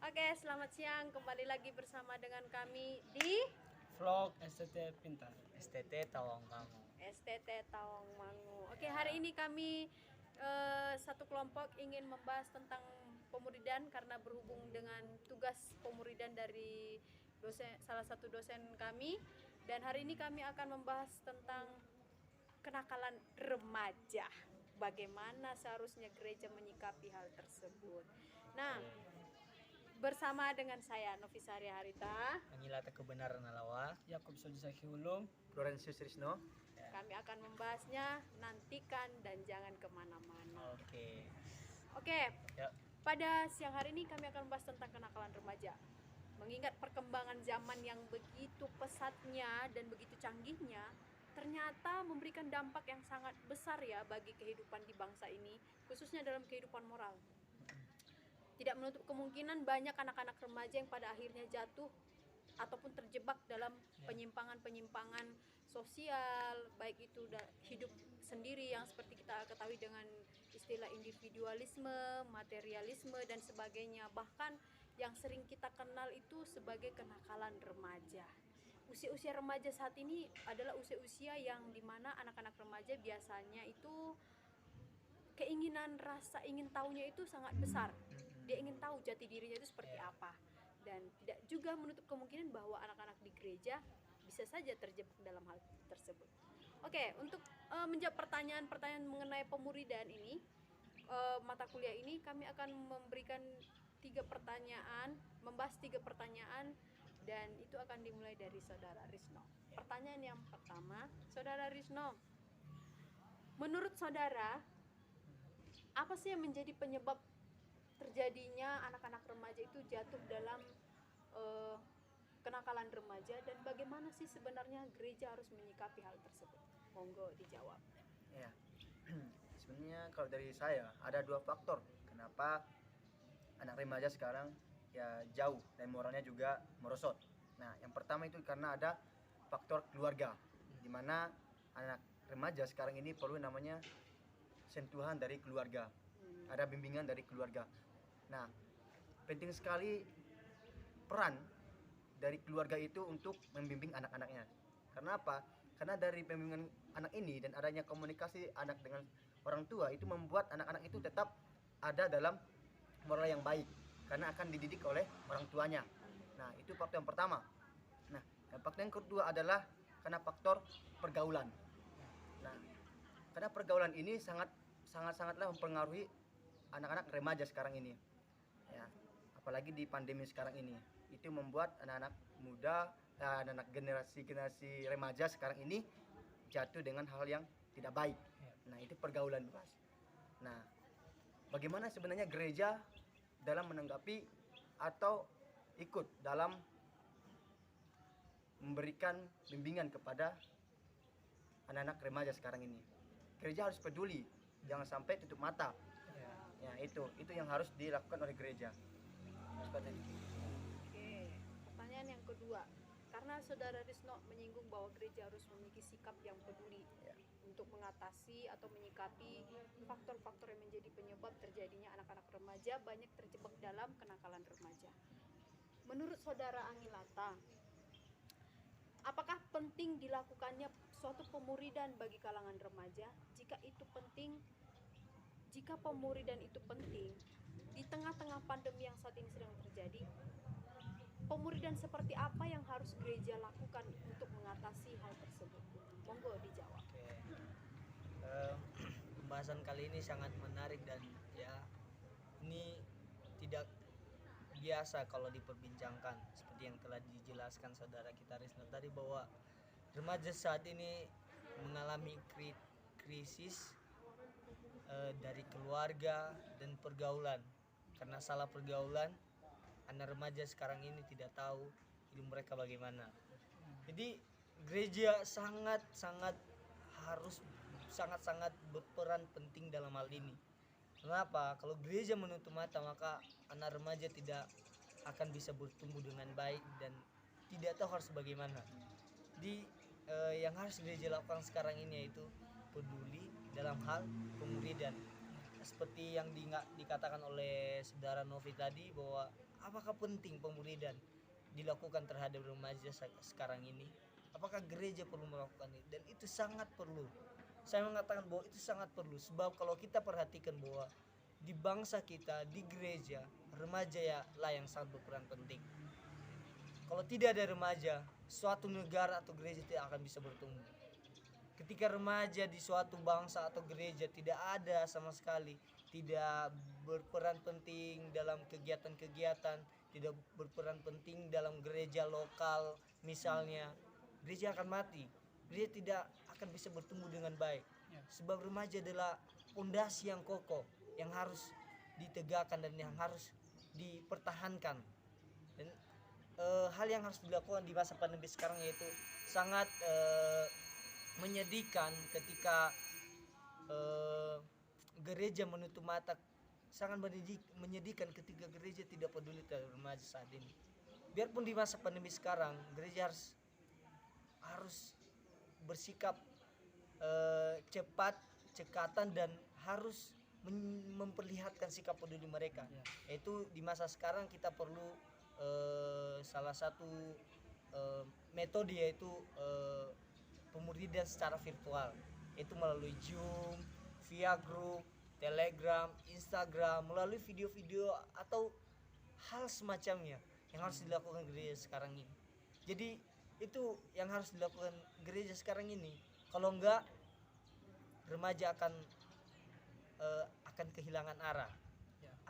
Oke, selamat siang. Kembali lagi bersama dengan kami di Vlog STT Pintar. STT Tawang Kamu. STT Tawangmangu. Oke, hari ini kami satu kelompok ingin membahas tentang pemuridan karena berhubung dengan tugas pemuridan dari salah satu dosen kami. Dan hari ini kami akan membahas tentang kenakalan remaja. Bagaimana seharusnya gereja menyikapi hal tersebut. Nah, bersama dengan saya Novisa Arya Harita, Menyilata kebenaran alawa. Yakub Sojisaki Ulum. Florensius Risno. kami akan membahasnya. Nantikan dan jangan kemana-mana. Oke. Ya. Pada siang hari ini kami akan membahas tentang kenakalan remaja. Mengingat perkembangan zaman yang begitu pesatnya dan begitu canggihnya, ternyata memberikan dampak yang sangat besar ya bagi kehidupan di bangsa ini, khususnya dalam kehidupan moral. Tidak menutup kemungkinan banyak anak-anak remaja yang pada akhirnya jatuh ataupun terjebak dalam penyimpangan-penyimpangan sosial, baik itu hidup sendiri yang seperti kita ketahui dengan istilah individualisme, materialisme dan sebagainya. Bahkan yang sering kita kenal itu sebagai kenakalan remaja. Usia-usia remaja saat ini adalah usia-usia yang dimana anak-anak remaja biasanya itu keinginan rasa ingin tahunya itu sangat besar. Dia ingin tahu jati dirinya itu seperti apa. Dan tidak juga menutup kemungkinan bahwa anak-anak di gereja bisa saja terjebak dalam hal tersebut. Oke, untuk menjawab pertanyaan-pertanyaan mengenai pemuridan ini, mata kuliah ini kami akan memberikan membahas 3 pertanyaan, dan itu akan dimulai dari Saudara Risno. Pertanyaan yang pertama, Saudara Risno, menurut saudara, apa sih yang menjadi penyebab terjadinya anak-anak remaja itu jatuh dalam kenakalan remaja, dan bagaimana sih sebenarnya gereja harus menyikapi hal tersebut? Monggo dijawab. Ya. Sebenarnya kalau dari saya ada 2 faktor kenapa anak remaja sekarang ya jauh dan moralnya juga merosot. Nah, yang pertama itu karena ada faktor keluarga, di mana anak remaja sekarang ini perlu namanya sentuhan dari keluarga, ada bimbingan dari keluarga. Nah, penting sekali peran dari keluarga itu untuk membimbing anak-anaknya. Karena apa? Karena dari pembimbingan anak ini dan adanya komunikasi anak dengan orang tua itu membuat anak-anak itu tetap ada dalam moral yang baik, karena akan dididik oleh orang tuanya. Nah, itu faktor yang pertama. Nah, yang faktor yang kedua adalah karena faktor pergaulan. Nah, karena pergaulan ini sangatlah mempengaruhi anak-anak remaja sekarang ini. Ya, apalagi di pandemi sekarang ini. Itu membuat anak-anak muda, anak-anak generasi remaja sekarang ini jatuh dengan hal yang tidak baik. Nah, itu pergaulan, Mas. Nah, bagaimana sebenarnya gereja dalam menanggapi atau ikut dalam memberikan bimbingan kepada anak-anak remaja sekarang ini? Gereja harus peduli, jangan sampai tutup mata. Ya, itu yang harus dilakukan oleh gereja. Seperti itu. Oke, pertanyaan yang kedua, karena Saudara Risno menyinggung bahwa gereja harus memiliki sikap yang peduli untuk mengatasi atau menyikapi faktor-faktor yang menjadi penyebab terjadinya anak-anak remaja banyak terjebak dalam kenakalan remaja. Menurut Saudara Anilata, apakah penting dilakukannya suatu pemuridan bagi kalangan remaja? Jika pemuridan itu penting di tengah-tengah pandemi yang saat ini sedang terjadi, pemuridan seperti apa yang harus gereja lakukan untuk mengatasi hal tersebut? Monggo dijawab. Pembahasan kali ini sangat menarik dan ya ini tidak biasa kalau diperbincangkan, seperti yang telah dijelaskan saudara kita Risno tadi, bahwa remaja saat ini mengalami krisis dari keluarga dan pergaulan. Karena salah pergaulan, anak remaja sekarang ini tidak tahu hidup mereka bagaimana. Jadi gereja sangat berperan penting dalam hal ini. Kenapa? Kalau gereja menutup mata, maka anak remaja tidak akan bisa bertumbuh dengan baik dan tidak tahu harus bagaimana. Jadi yang harus gereja lakukan sekarang ini yaitu peduli dalam hal pemuridan. seperti yang dikatakan oleh saudara Novi tadi, bahwa apakah penting pemuridan dilakukan terhadap remaja sekarang ini? Apakah gereja perlu melakukan itu? Dan itu sangat perlu. Saya mengatakan bahwa itu sangat perlu, sebab kalau kita perhatikan bahwa di bangsa kita, di gereja, remaja ya lah yang sangat berperan penting. Kalau tidak ada remaja, suatu negara atau gereja tidak akan bisa bertumbuh. Ketika remaja di suatu bangsa atau gereja tidak ada sama sekali, tidak berperan penting dalam kegiatan-kegiatan, tidak berperan penting dalam gereja lokal misalnya, gereja akan mati. Gereja tidak akan bisa bertumbuh dengan baik. Sebab remaja adalah fondasi yang kokoh, yang harus ditegakkan dan yang harus dipertahankan. Dan hal yang harus dilakukan di masa pandemi sekarang yaitu sangat menyedihkan ketika gereja menutup mata. Sangat menyedihkan ketika gereja tidak peduli terhadap remaja saat ini. Biarpun di masa pandemi sekarang gereja harus bersikap cepat, cekatan, dan harus memperlihatkan sikap peduli mereka. Yaitu di masa sekarang kita perlu salah satu metode yaitu pemuridan secara virtual, yaitu melalui Zoom, via grup, Telegram, Instagram, melalui video-video atau hal semacamnya yang harus dilakukan gereja sekarang ini. Jadi itu yang harus dilakukan gereja sekarang ini. Kalau enggak, remaja akan kehilangan arah,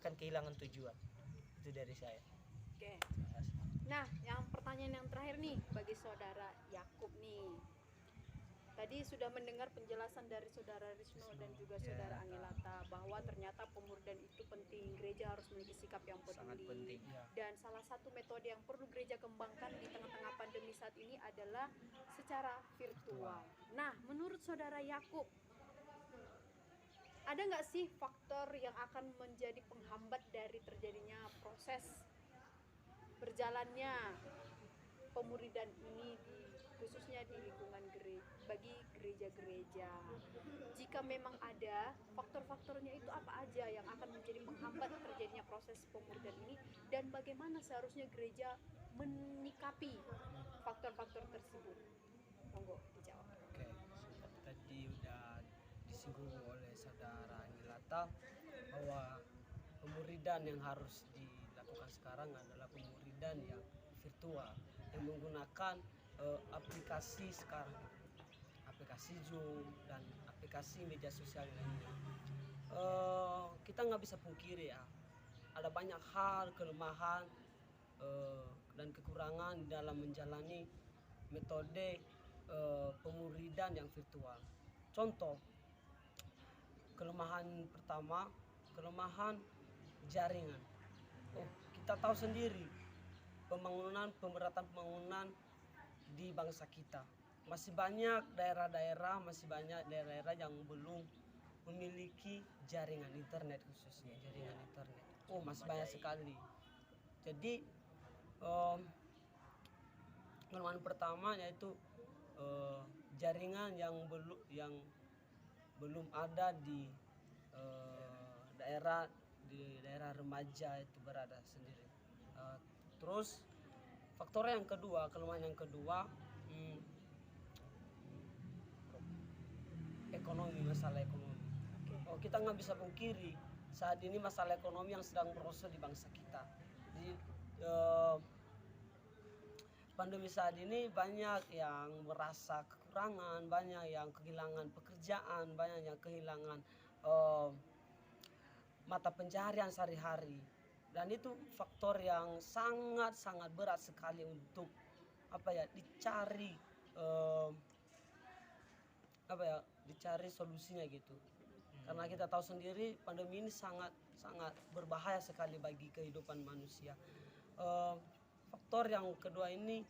akan kehilangan tujuan. Itu dari saya. Oke. Nah, yang pertanyaan yang terakhir nih bagi saudara Yakub nih. Tadi sudah mendengar penjelasan dari saudara Risno dan juga saudara Angelata bahwa ternyata pemuridan itu penting, gereja harus memiliki sikap yang Sangat peduli. penting. Dan salah satu metode yang perlu gereja kembangkan di tengah-tengah pandemi saat ini adalah secara virtual. Nah, menurut saudara Yakub, ada nggak sih faktor yang akan menjadi penghambat dari terjadinya proses berjalannya pemuridan ini khususnya di lingkungan bagi gereja-gereja? Jika memang ada, faktor-faktornya itu apa aja yang akan menjadi penghambat terjadinya proses pemuridan ini, dan bagaimana seharusnya gereja menyikapi faktor-faktor tersebut? Monggo dijawab. Oke, seperti tadi udah disinggung oleh saudara Angelata bahwa pemuridan yang harus dilakukan sekarang adalah pemuridan yang virtual, yang menggunakan aplikasi sekarang, aplikasi Zoom dan aplikasi media sosial lainnya. Kita nggak bisa pungkiri ya, ada banyak hal, kelemahan dan kekurangan dalam menjalani metode pemuridan yang virtual. Contoh, kelemahan pertama, kelemahan jaringan. Kita tahu sendiri pemerataan pembangunan di bangsa kita masih banyak daerah-daerah yang belum memiliki jaringan internet, khususnya jaringan internet. Masih banyak sekali. Jadi kelemahan pertama yaitu jaringan yang belum ada di daerah remaja itu berada sendiri. Terus faktor yang kedua, kelemahan yang kedua, ekonomi, masalah ekonomi. Kita nggak bisa pungkiri saat ini masalah ekonomi yang sedang merosot di bangsa kita. Jadi pandemi saat ini banyak yang merasa kekurangan, banyak yang kehilangan pekerjaan, banyak yang kehilangan mata pencaharian sehari-hari. Dan itu faktor yang sangat berat sekali untuk dicari solusinya gitu. Karena kita tahu sendiri pandemi ini sangat berbahaya sekali bagi kehidupan manusia. Faktor yang kedua ini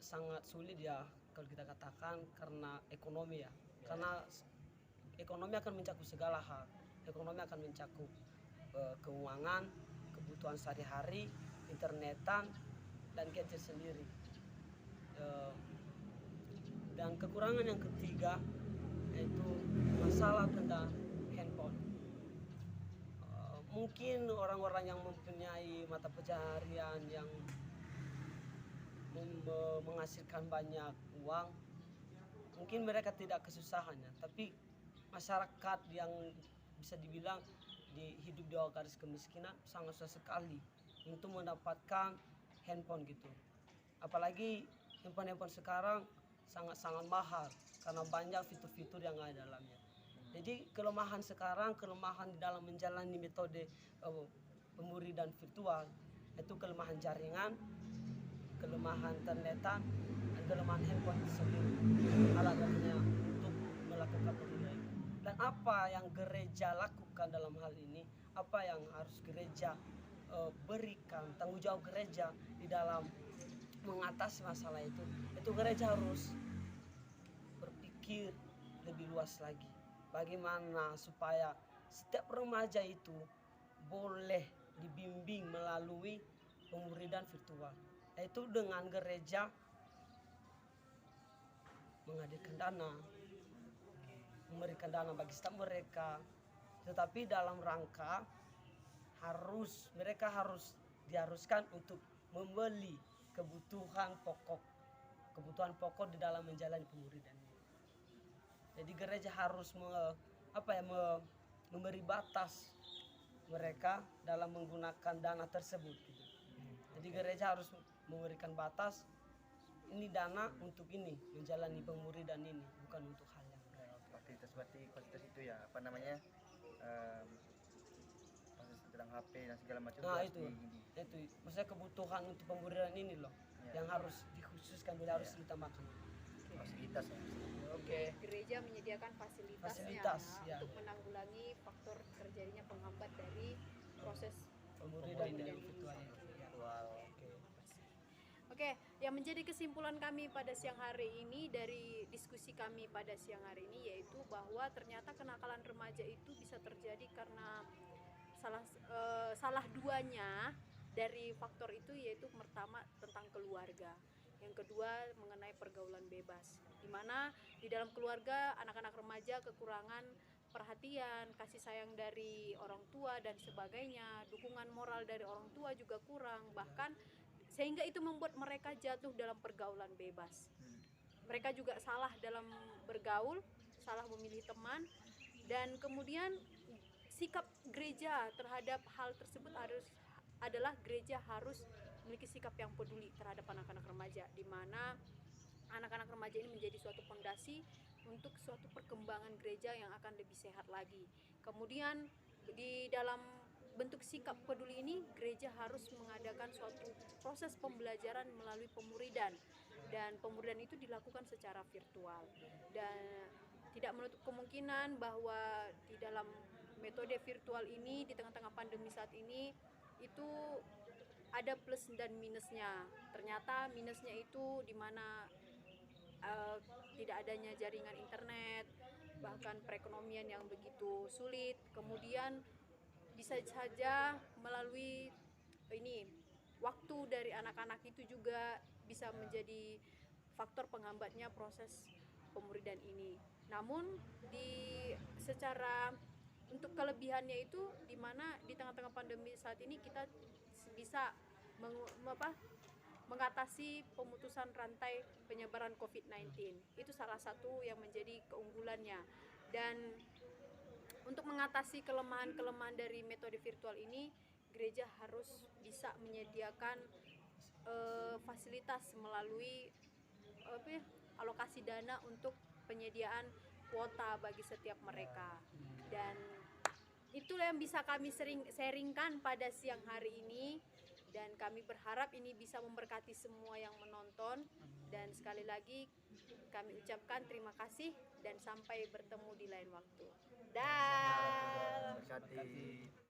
sangat sulit ya kalau kita katakan, karena ekonomi ya. Karena ekonomi akan mencakup segala hal. Ekonomi akan mencakup keuangan, kebutuhan sehari-hari, internetan, dan gadget sendiri. Dan kekurangan yang ketiga yaitu masalah tentang handphone. Mungkin orang-orang yang mempunyai mata pencaharian yang menghasilkan banyak uang, mungkin mereka tidak kesusahannya, tapi masyarakat yang bisa dibilang hidup di bawah garis kemiskinan sangat susah sekali untuk mendapatkan handphone gitu. Apalagi handphone sekarang sangat-sangat mahal karena banyak fitur-fitur yang ada dalamnya. Jadi kelemahan di dalam menjalani metode pemuridan virtual itu kelemahan jaringan, kelemahan internetan, dan kelemahan handphone sendiri alat-alatnya untuk melakukan pemuridan. Dan apa yang gereja lakukan dalam hal ini, apa yang harus gereja berikan, tanggung jawab gereja di dalam mengatasi masalah itu gereja harus berpikir lebih luas lagi. Bagaimana supaya setiap remaja itu boleh dibimbing melalui pemuridan virtual, yaitu dengan gereja menghadirkan dana, memberikan dana bagi setiap mereka, tetapi dalam rangka mereka harus diharuskan untuk membeli kebutuhan pokok di dalam menjalani pemuridan. Jadi gereja harus memberi batas mereka dalam menggunakan dana tersebut gitu. Jadi gereja harus memberikan batas, ini dana untuk ini, menjalani pemuridan ini, bukan untuk hal yang lain. Fasilitas itu ya, fasilitas tentang HP dan segala macam. Nah itu maksudnya kebutuhan untuk pemuridan ini loh, yang harus dikhususkan, harus ditambahkan. Fasilitas ya. Oke. Gereja menyediakan fasilitasnya ya, untuk menanggulangi faktor terjadinya penghambat dari proses pemuridan pemuridan virtual ini. ini. Wow. Oke, yang menjadi kesimpulan kami pada siang hari ini dari diskusi kami pada siang hari ini yaitu bahwa ternyata kenakalan remaja itu bisa terjadi karena salah duanya dari faktor itu, yaitu pertama tentang keluarga, yang kedua mengenai pergaulan bebas, di mana di dalam keluarga anak-anak remaja kekurangan perhatian, kasih sayang dari orang tua dan sebagainya, dukungan moral dari orang tua juga kurang, bahkan sehingga itu membuat mereka jatuh dalam pergaulan bebas. Mereka juga salah dalam bergaul, salah memilih teman, dan kemudian sikap gereja terhadap hal tersebut adalah gereja harus memiliki sikap yang peduli terhadap anak-anak remaja, di mana anak-anak remaja ini menjadi suatu fondasi untuk suatu perkembangan gereja yang akan lebih sehat lagi. Kemudian di dalam bentuk sikap peduli ini, gereja harus mengadakan suatu proses pembelajaran melalui pemuridan, dan pemuridan itu dilakukan secara virtual, dan tidak menutup kemungkinan bahwa di dalam metode virtual ini di tengah-tengah pandemi saat ini itu ada plus dan minusnya. Ternyata minusnya itu di mana tidak adanya jaringan internet, bahkan perekonomian yang begitu sulit. Kemudian bisa saja melalui ini waktu dari anak-anak itu juga bisa menjadi faktor penghambatnya proses pemuridan ini. Namun secara untuk kelebihannya itu di mana di tengah-tengah pandemi saat ini kita bisa mengatasi pemutusan rantai penyebaran COVID-19. Itu salah satu yang menjadi keunggulannya. Dan untuk mengatasi kelemahan-kelemahan dari metode virtual ini, gereja harus bisa menyediakan fasilitas melalui alokasi dana untuk penyediaan kuota bagi setiap mereka. Dan itulah yang bisa kami sharingkan pada siang hari ini, dan kami berharap ini bisa memberkati semua yang menonton. Dan sekali lagi kami ucapkan terima kasih dan sampai bertemu di lain waktu. Dah. Berkati.